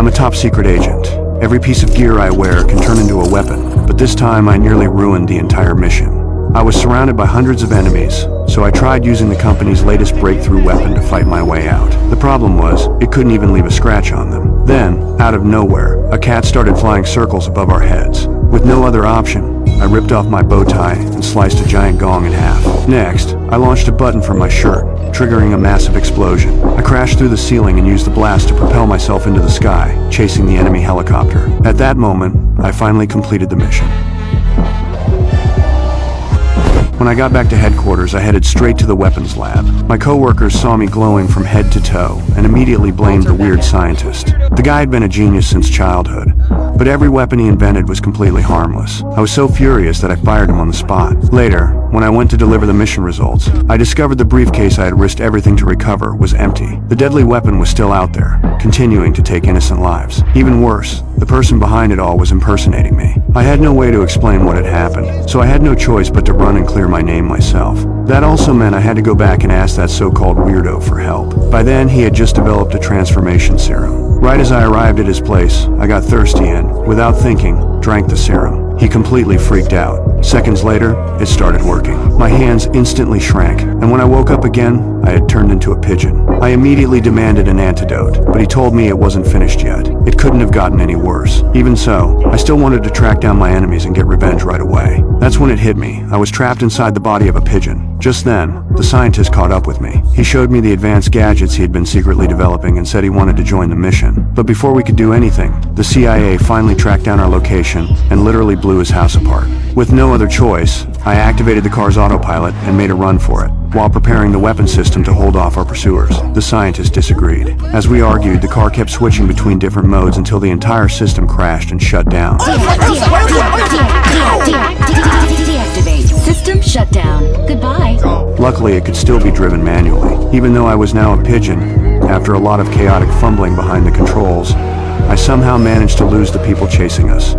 I'm a top secret agent. Every piece of gear I wear can turn into a weapon, but this time I nearly ruined the entire mission. I was surrounded by hundreds of enemies, so I tried using the company's latest breakthrough weapon to fight my way out. The problem was, it couldn't even leave a scratch on them. Then, out of nowhere, a cat started flying circles above our heads. With no other option, I ripped off my bow tie and sliced a giant gong in half. Next, I launched a button from my shirt, triggering a massive explosion. I crashed through the ceiling and used the blast to propel myself into the sky, chasing the enemy helicopter. At that moment, I finally completed the mission. When I got back to headquarters, I headed straight to the weapons lab. My coworkers saw me glowing from head to toe and immediately blamed the weird scientist. The guy had been a genius since childhood, but every weapon he invented was completely harmless. I was so furious that I fired him on the spot. Later, when I went to deliver the mission results, I discovered the briefcase I had risked everything to recover was empty. The deadly weapon was still out there, continuing to take innocent lives. Even worse, the person behind it all was impersonating me. I had no way to explain what had happened, so I had no choice but to run and clear my name myself. That also meant I had to go back and ask that so-called weirdo for help. By then, he had just developed a transformation serum. Right as I arrived at his place, I got thirsty and, without thinking, drank the serum. He completely freaked out. Seconds later, it started working. My hands instantly shrank, and when I woke up again, I had turned into a pigeon. I immediately demanded an antidote, but he told me it wasn't finished yet. It couldn't have gotten any worse. Even so, I still wanted to track down my enemies and get revenge right away. That's when it hit me. I was trapped inside the body of a pigeon. Just then, the scientist caught up with me. He showed me the advanced gadgets he had been secretly developing and said he wanted to join the mission. But before we could do anything, the CIA finally tracked down our location and literally blew his house apart. With no other choice, I activated the car's autopilot and made a run for it, while preparing the weapon system to hold off our pursuers. The scientist disagreed. As we argued, the car kept switching between different modes until the entire system crashed and shut down. Deactivate. System shut down. Goodbye. Luckily, it could still be driven manually. Even though I was now a pigeon, after a lot of chaotic fumbling behind the controls, I somehow managed to lose the people chasing us.